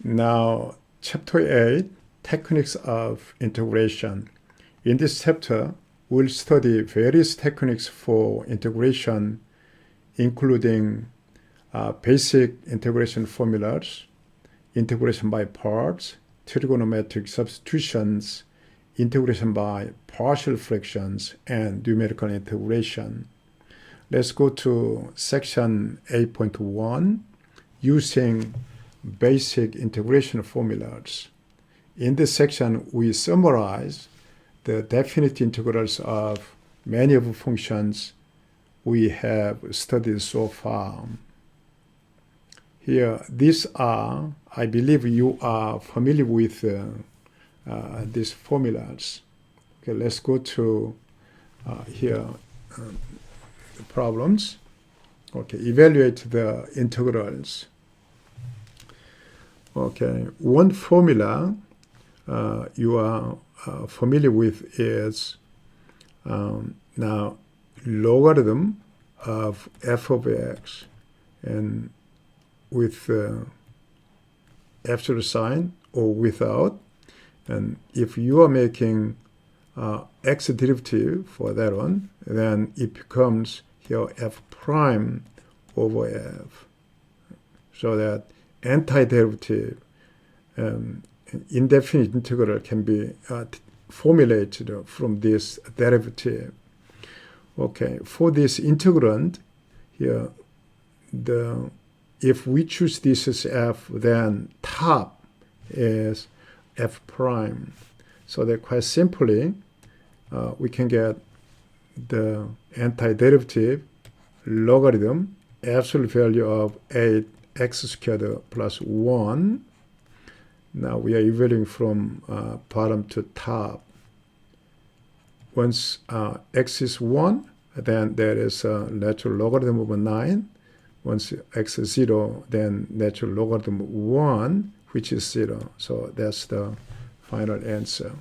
Now, Chapter 8, Techniques of Integration. In this chapter, we'll study various techniques for integration, including basic integration formulas, integration by parts, trigonometric substitutions, integration by partial fractions, and numerical integration. Let's go to section 8.1, using basic integration formulas. In this section, we summarize the definite integrals of many of the functions we have studied so far. Here, these are, I believe you are familiar with these formulas. Okay, let's go to here, the problems. Okay, evaluate the integrals. Okay, one formula you are familiar with is now logarithm of f of x, and with absolute sign or without. And if you are making x derivative for that one, then it becomes here f prime over f, so that antiderivative indefinite integral can be formulated from this derivative. Okay, for this integrand here, if we choose this as f, then top is f prime. So that quite simply, we can get the antiderivative logarithm absolute value of 8x squared plus 1. Now we are evaluating from bottom to top. Once x is 1, then there is a natural logarithm of 9. Once x is 0, then natural logarithm of 1, which is 0. So that's the final answer.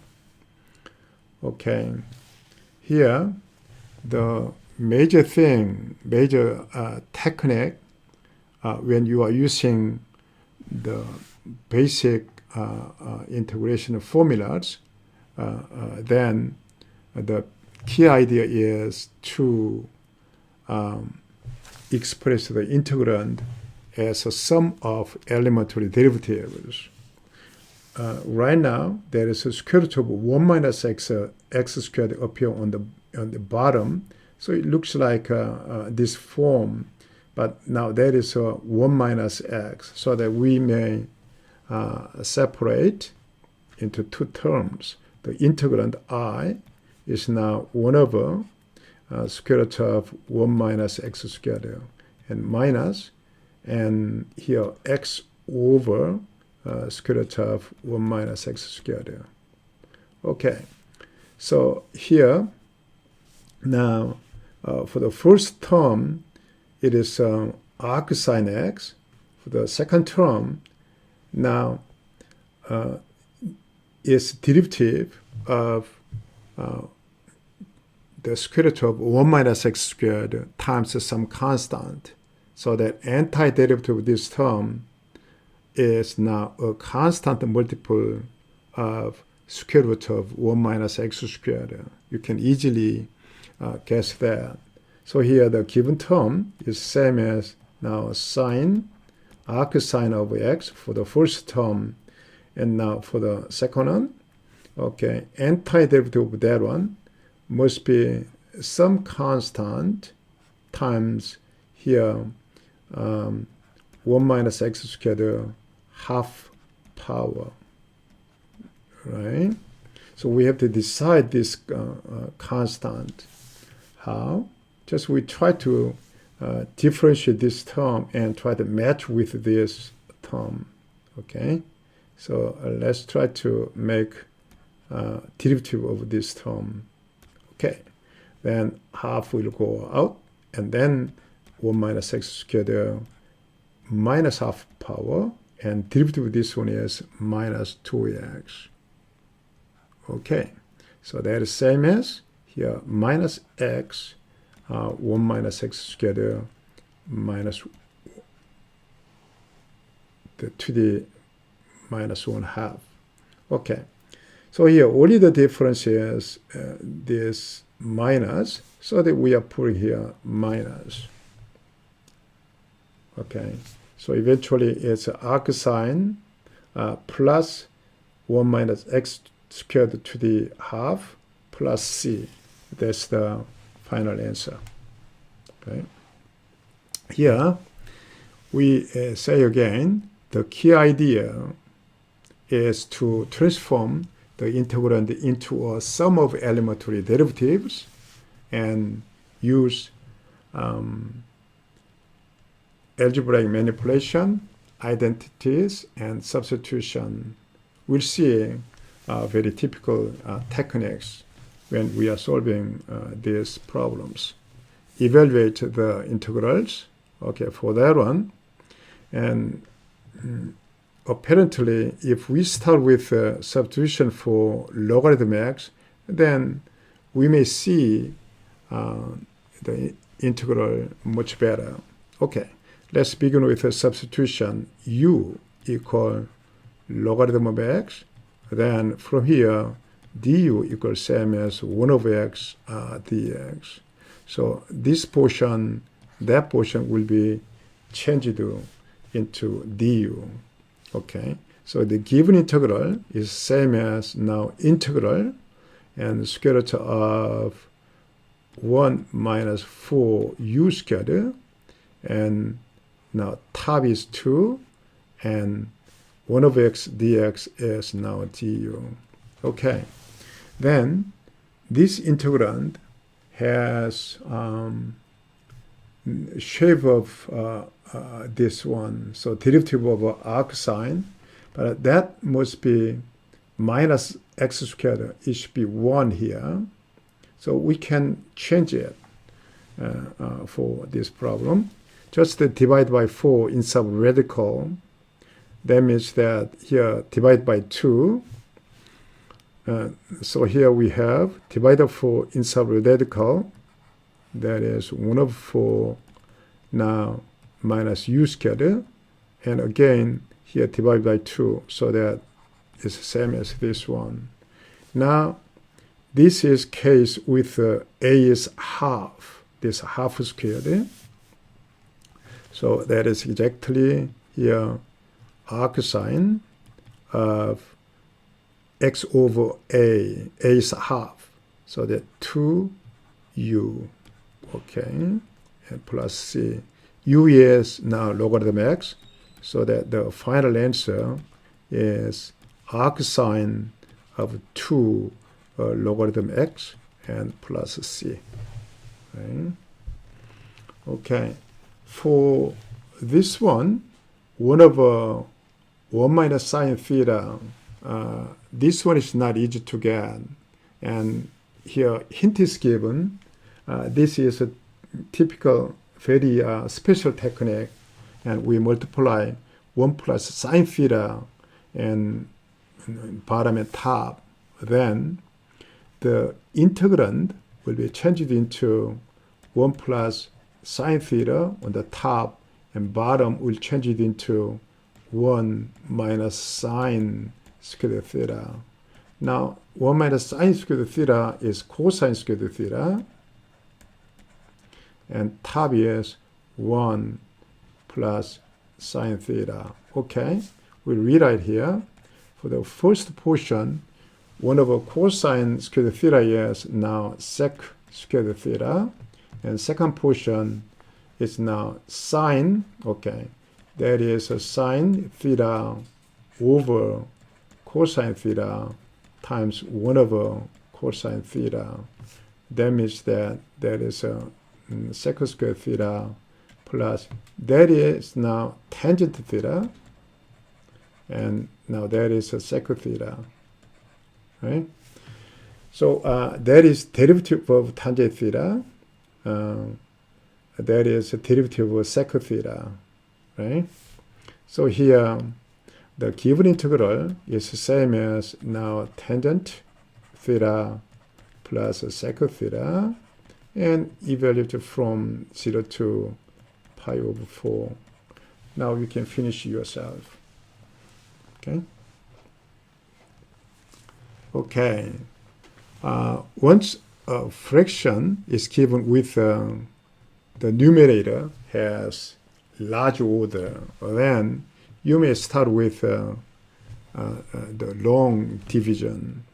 Okay. Here, the major technique when you are using the basic integration formulas, then the key idea is to express the integrand as a sum of elementary derivatives. Right now, there is a square root of 1 minus x squared appear on the bottom, so it looks like this form. But now there is a 1 minus x, so that we may separate into two terms. The integrand I is now 1 over square root of 1 minus x squared, and minus, and here x over square root of 1 minus x squared. Okay, so here, now for the first term, it is arc sine x. For the second term, now is derivative of the square root of 1 minus x squared times some constant. So that antiderivative of this term is now a constant multiple of square root of 1 minus x squared. You can easily guess that. So here the given term is same as now sine, arc sine of x for the first term, and now for the second one, okay, antiderivative of that one must be some constant times here 1 minus x squared half power, right? So we have to decide this constant. How? Just we try to differentiate this term and try to match with this term, okay? So let's try to make derivative of this term. Okay, then half will go out, and then 1 minus x squared minus half power, and derivative of this one is minus 2x. Okay, so that is same as here minus x 1 minus x squared minus the to the minus 1/2. Okay, so here only the difference is this minus, so that we are putting here minus. Okay, so eventually it's arcsine plus 1 minus x squared to the half plus c. That's the final answer. Okay. Here we say again, the key idea is to transform the integrand into a sum of elementary derivatives and use algebraic manipulation, identities, and substitution. We'll see very typical techniques when we are solving these problems. Evaluate the integrals, okay, for that one. And apparently, if we start with substitution for logarithm x, then we may see the integral much better. Okay, let's begin with a substitution. U equal logarithm of x. Then from here, du equals same as 1 over x dx. So this portion, that portion will be changed into du. Okay, so the given integral is same as now integral and the square root of 1 minus 4 u squared, and now top is 2 and 1 over x dx is now du. Okay, then this integrand has shape of this one, so derivative of arcsine, but that must be minus x squared. It should be 1 here, so we can change it for this problem. Just divide by 4 inside radical. That means that here divide by 2. So here we have divided 4 inside radical. That is 1 over 4 now minus u squared. And again, here divide by 2. So that is the same as this one. Now, this is case with a is half. This half squared. So that is exactly here arcsine of x over a is half. So that 2u, okay, and plus c. U is now logarithm x, so that the final answer is arcsine of 2 logarithm x and plus c. Okay. Okay. For this one, 1 over 1 minus sine theta, this one is not easy to get. And here hint is given. This is a typical, very special technique. And we multiply 1 plus sine theta and bottom and top. Then the integrand will be changed into 1 plus sine theta on the top, and bottom will change it into 1 minus sine squared theta. Now, 1 minus sine squared theta is cosine squared theta, and top is 1 plus sine theta. Okay, we rewrite here. For the first portion, 1 over cosine squared theta is now sec squared theta. And second portion is now sine, okay, that is a sine theta over cosine theta times 1 over cosine theta. That means that is a sec squared theta plus, that is now tangent theta, and now that is a sec theta, right? So that is derivative of tangent theta. That is a derivative of sec theta, right? So here, the given integral is the same as now tangent theta plus sec theta, and evaluate from 0 to pi over 4. Now you can finish yourself, okay? Okay. Once a fraction is given with the numerator has large order, then you may start with the long division.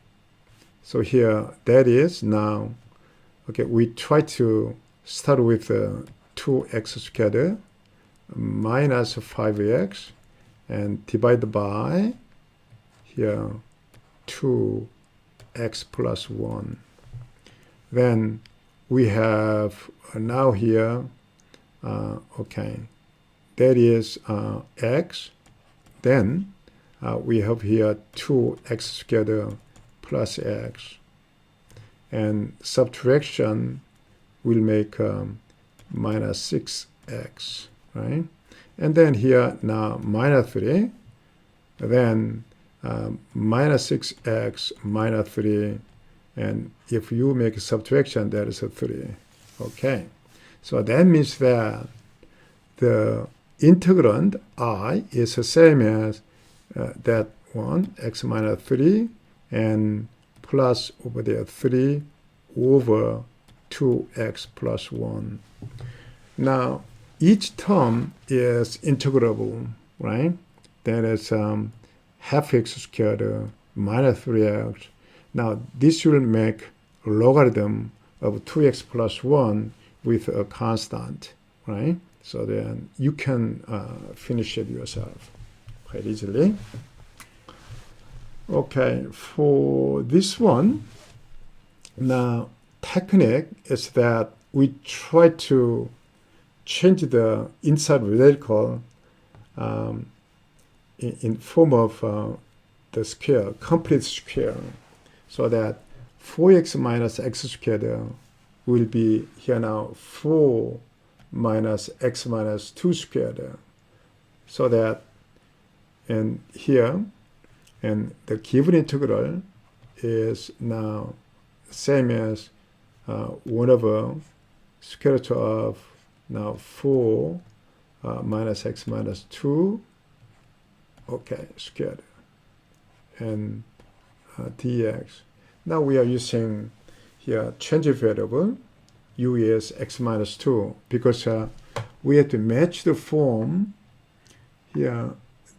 So here, that is now, okay, we try to start with 2x squared minus 5x and divide by here 2x plus 1. Then we have now here, okay, that is x. Then we have here 2x squared plus x. And subtraction will make minus 6x, right? And then here now minus 3. Then minus 6x minus 3. And if you make a subtraction, that is a 3. Okay. So that means that the integrand I is the same as that one, x minus 3, and plus over there 3 over 2x plus 1. Now, each term is integrable, right? That is half x squared minus 3x. Now, this will make a logarithm of 2x plus 1 with a constant, right? So then you can finish it yourself quite easily. Okay, for this one, now technique is that we try to change the inside radical in form of the square, complete square, so that 4x minus x squared will be here now 4 minus x minus 2 squared. So that, and here, and the given integral is now same as 1 over square root of now 4 minus x minus 2, okay, squared, and dx. Now we are using here change variable, u is x minus 2, because we have to match the form. Here,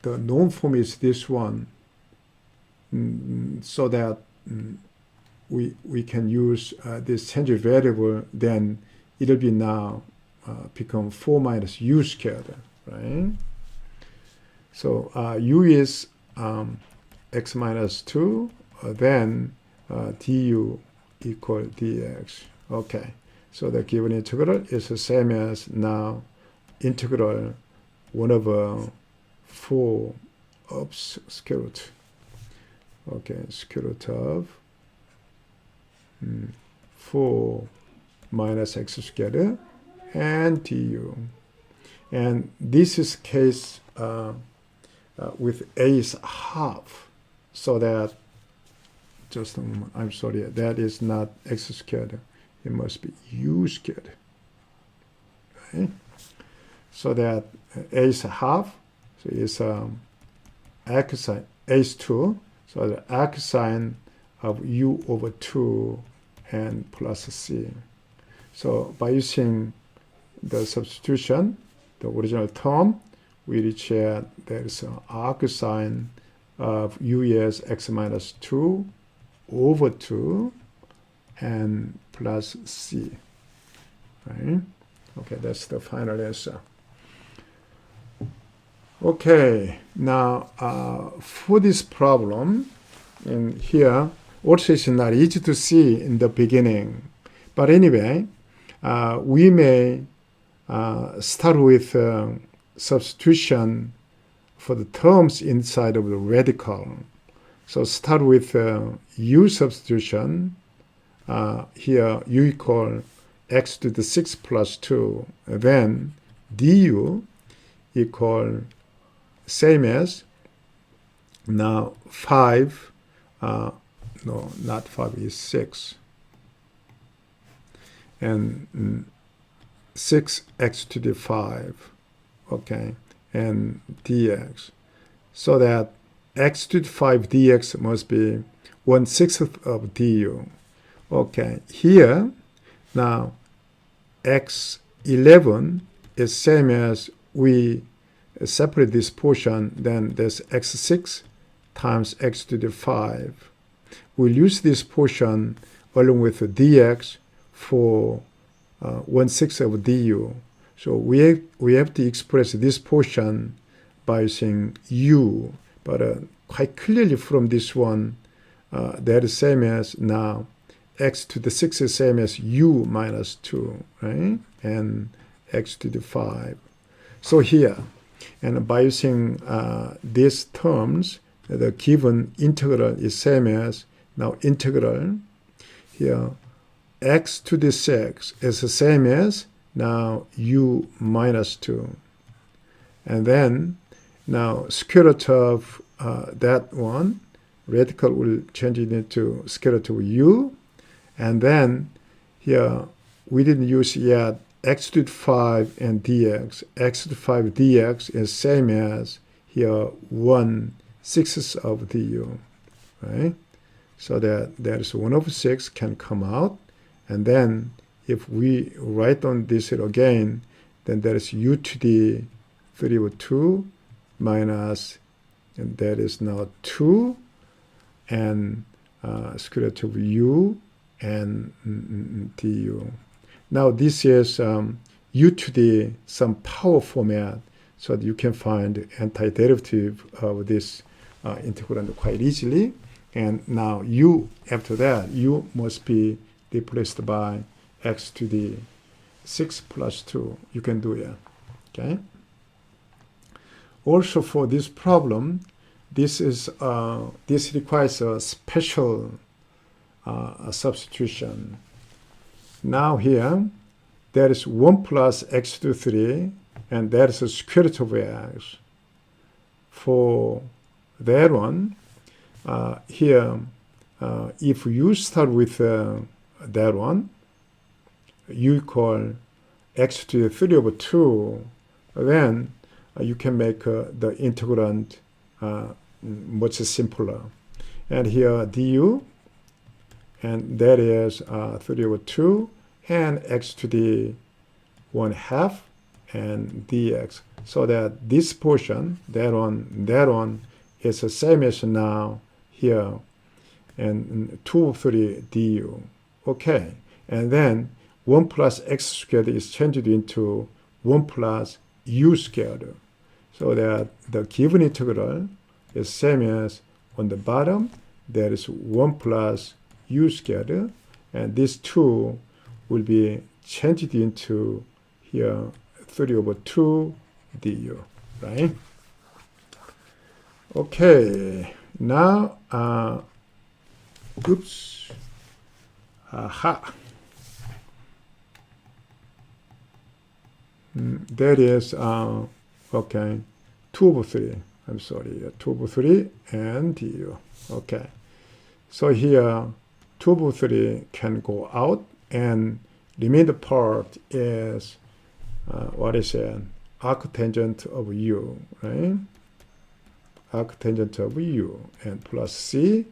the known form is this one, so that we can use this change variable. Then it'll be now become 4 minus u squared, right? So u is x minus 2, then du equal dx. Okay, so the given integral is the same as now integral 1 over 4 of square root. Okay, square root of 4 minus x squared and du. And this is case with a is half, so that, just a moment, I'm sorry, that is not x squared, it must be u squared, right? So that a is half, so it's arcsine, a is 2, so the arcsine of u over 2 and plus c. So by using the substitution, the original term, we reach there is an arcsine of u is x minus 2 over 2 and plus c, right? Okay, that's the final answer. Okay, now for this problem, in here, also it's not easy to see in the beginning. But anyway, we may start with substitution for the terms inside of the radical. So start with u substitution. Here u equal x to the 6 plus 2. Then du equal same as now 5. No, not 5, is 6. And 6x to the 5. Okay, and dx. So that x to the 5 dx must be 1/6 of du. Okay, here, now, x11 is same as we separate this portion, then there's x6 times x to the 5. We'll use this portion along with the dx for 1/6 of du. So we have to express this portion by using u, but quite clearly from this one, that is same as now x to the 6 is same as u minus 2, right? And x to the 5. So here, and by using these terms, the given integral is same as, now integral, here, x to the 6 is the same as, now u minus 2. And then, now square root of that one, radical will change it into square root of u. And then here, we didn't use yet x to the 5 and dx. X to the 5 dx is same as here 1/6 of du, right? So that is 1/6 can come out. And then if we write on this again, then there is u to the 3/2 minus, and that is now 2, and square root of u and du. Now this is u to the some power format, so that you can find antiderivative of this integrand quite easily. And now u, after that, u must be replaced by x to the 6 plus 2. You can do it, okay? Also for this problem, this requires a special substitution. Now here, there is 1 plus x to 3, and that is a square root of x. For that one, here, if you start with that one, you equal x to the 3/2, then you can make the integrand much simpler. And here du, and that is 3/2, and x to the 1/2, and dx. So that this portion, that one is the same as now here, and 2/3 du. Okay, and then 1 plus x squared is changed into 1 plus u squared. So that the given integral is same as on the bottom, there is 1 plus u squared, and this 2 will be changed into here 3/2 du, right? Okay, now, oops, aha. That is, okay, 2/3, I'm sorry, 2/3 and du, okay. So here, 2/3 can go out, and remainder part is, what is it? Arctangent of u, right? Arctangent of u, and plus c.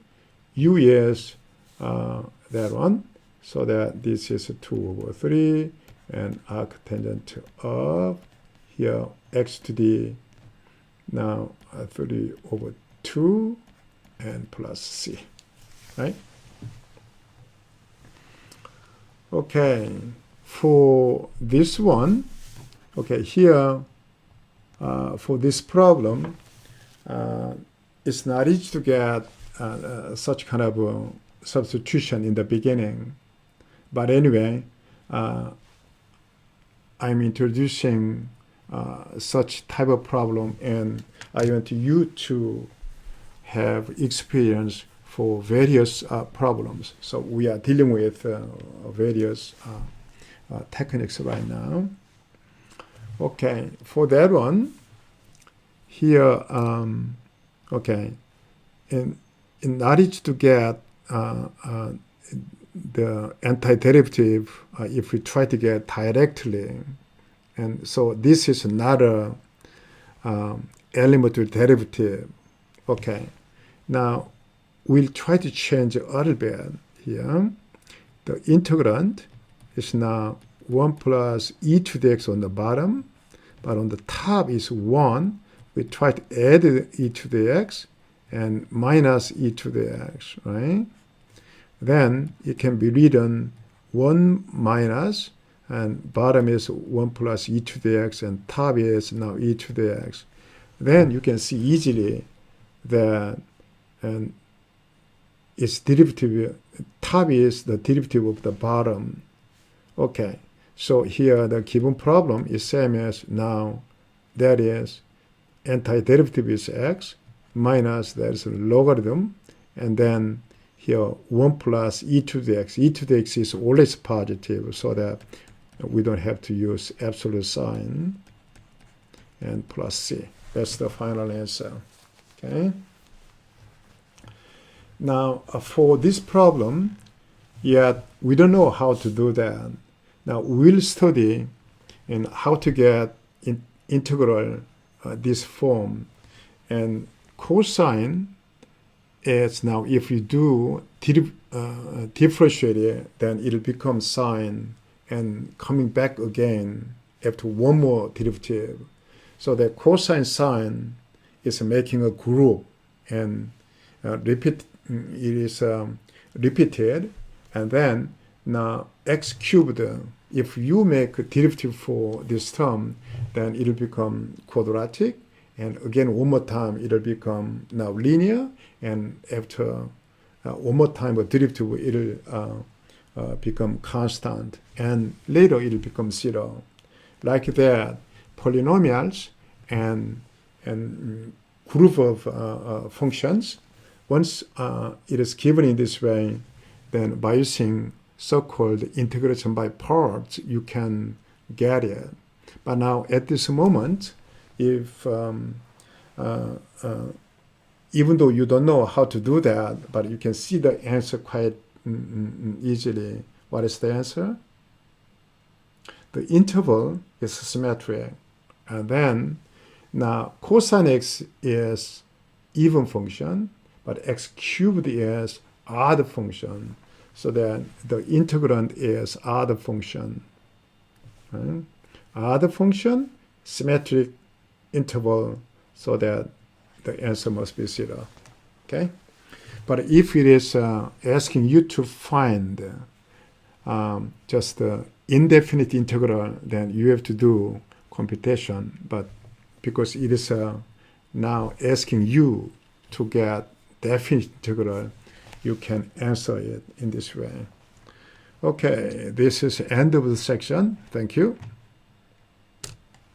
U is that one, so that this is 2/3, and arctangent of here x to the now 3/2 and plus c, right? Okay, for this one, okay, here for this problem, it's not easy to get such kind of a substitution in the beginning. But anyway, I'm introducing such type of problem, and I want you to have experience for various problems. So we are dealing with various techniques right now. Okay, for that one, here, okay, in order to get the antiderivative, if we try to get directly, and so this is not a elementary derivative. Okay, now we'll try to change a little bit here. The integrand is now 1 plus e to the x on the bottom, but on the top is 1. We try to add e to the x and minus e to the x, right? Then it can be written 1 minus, and bottom is 1 plus e to the x, and top is now e to the x. Then you can see easily that and its derivative, top is the derivative of the bottom. Okay, so here the given problem is same as now, that is antiderivative is x minus that is a logarithm, and then here 1 plus e to the x. E to the x is always positive, so that we don't have to use absolute sign, and plus c. That's the final answer. Okay. Now for this problem, yet we don't know how to do that. Now we'll study in how to get integral this form, and cosine is now, if you do differentiate it, then it'll become sine and coming back again after one more derivative. So the cosine sine is making a group, and it is repeated, and then now x cubed, if you make a derivative for this term, then it'll become quadratic, and again one more time it'll become now linear, and after one more time a derivative, it'll become constant, and later it'll become 0. Like that, polynomials and group of functions, once it is given in this way, then by using so-called integration by parts, you can get it. But now at this moment, if even though you don't know how to do that, but you can see the answer quite easily. What is the answer? The interval is symmetric, and then now cosine x is even function, but x cubed is odd function, so that the integrand is odd function. Right? Odd function, symmetric interval, so that the answer must be 0. Okay? But if it is asking you to find just the indefinite integral, then you have to do computation. But because it is now asking you to get definite integral, you can answer it in this way. Okay, this is the end of the section. Thank you.